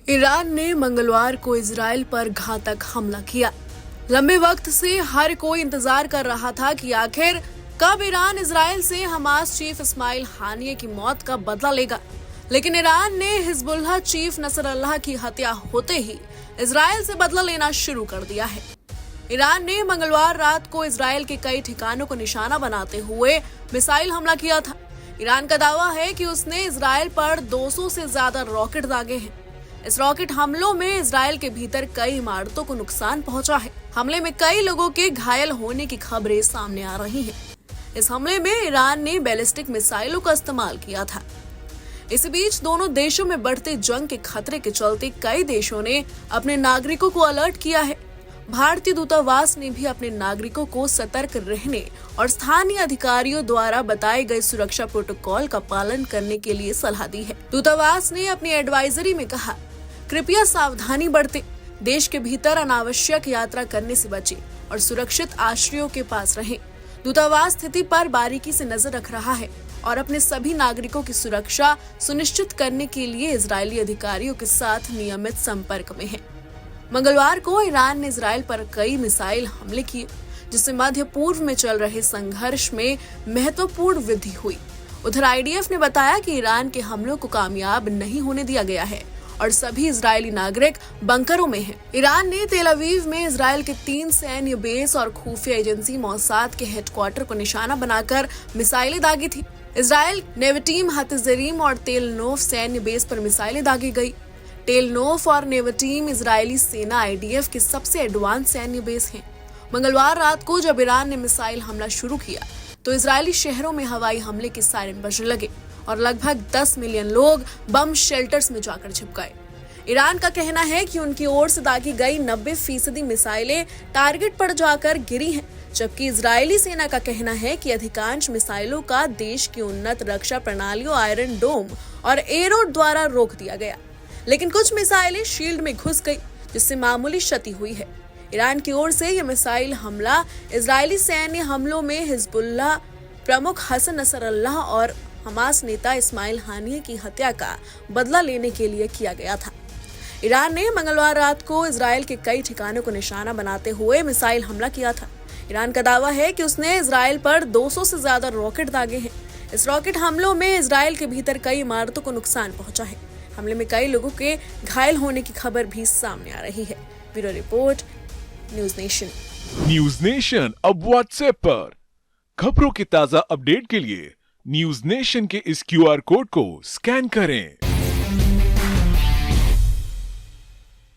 Iran ने मंगलवार को इजराइल पर घातक हमला किया। लंबे वक्त से हर कोई इंतजार कर रहा था कि आखिर कब ईरान इजराइल से हमास चीफ इस्माइल हानिये की मौत का बदला लेगा, लेकिन ईरान ने हिजबुल्लाह चीफ नसरल्लाह की हत्या होते ही इजराइल से बदला लेना शुरू कर दिया है। ईरान ने मंगलवार रात को इजराइल के कई ठिकानों को निशाना बनाते हुए मिसाइल हमला किया था। ईरान का दावा है कि उसने इजराइल पर 200 से ज्यादा रॉकेट दागे हैं। इस रॉकेट हमलों में इजराइल के भीतर कई इमारतों को नुकसान पहुंचा है। हमले में कई लोगों के घायल होने की खबरें सामने आ रही हैं। इस हमले में ईरान ने बैलिस्टिक मिसाइलों का इस्तेमाल किया था। इसी बीच दोनों देशों में बढ़ते जंग के खतरे के चलते कई देशों ने अपने नागरिकों को अलर्ट किया है। भारतीय दूतावास ने भी अपने नागरिकों को सतर्क रहने और स्थानीय अधिकारियों द्वारा बताए गए सुरक्षा प्रोटोकॉल का पालन करने के लिए सलाह दी है। दूतावास ने अपनी एडवाइजरी में कहा, कृपया सावधानी बरतें, देश के भीतर अनावश्यक यात्रा करने से बचें और सुरक्षित आश्रयों के पास रहें। दूतावास स्थिति पर बारीकी से नजर रख रहा है और अपने सभी नागरिकों की सुरक्षा सुनिश्चित करने के लिए इजरायली अधिकारियों के साथ नियमित संपर्क में है। मंगलवार को ईरान ने इजराइल पर कई मिसाइल हमले किए, जिससे मध्य पूर्व में चल रहे संघर्ष में महत्वपूर्ण वृद्धि हुई। उधर आईडीएफ ने बताया कि ईरान के हमलों को कामयाब नहीं होने दिया गया है और सभी इजरायली नागरिक बंकरों में हैं। ईरान ने तेल अवीव में इजराइल के 3 सैन्य बेस और खुफिया एजेंसी मोसाद के हेडक्वार्टर को निशाना बनाकर मिसाइलें दागी थी। इजराइल नेवटीम हतजरीम और तेल नोफ सैन्य बेस पर मिसाइलें दागी गई। टेल नोफ और नेवटीम इजरायली सेना आईडीएफ के सबसे एडवांस सैन्य बेस हैं। मंगलवार रात को जब ईरान ने मिसाइल हमला शुरू किया तो इजरायली शहरों में हवाई हमले के सायरन बजने लगे और लगभग 10 मिलियन लोग बम शेल्टर्स में जाकर छिप गए। ईरान का कहना है कि उनकी ओर से दागी गई 90% मिसाइलें टारगेट पर जाकर गिरी हैं, जबकि इजरायली सेना का कहना है कि अधिकांश मिसाइलों का देश की उन्नत रक्षा प्रणालियों आयरन डोम और एरो द्वारा रोक दिया गया, लेकिन कुछ मिसाइलें शील्ड में घुस गई, जिससे मामूली क्षति हुई है। ईरान की ओर से यह मिसाइल हमला इजरायली सैन्य हमलों में हिजबुल्लाह प्रमुख हसन नसरल्लाह और हमास नेता इस्माइल हानिये की हत्या का बदला लेने के लिए किया गया था। ईरान ने मंगलवार रात को इजराइल के कई ठिकानों को निशाना बनाते हुए मिसाइल हमला किया था। ईरान का दावा है कि उसने इजराइल पर 200 से ज्यादा रॉकेट दागे हैं। इस रॉकेट हमलों में इजराइल के भीतर कई इमारतों को नुकसान पहुंचा है। हमले में कई लोगों के घायल होने की खबर भी सामने आ रही है। Bureau report, news nation. News nation अब व्हाट्सएप पर खबरों के ताजा अपडेट के लिए न्यूज नेशन के इस क्यूआर कोड को स्कैन करें।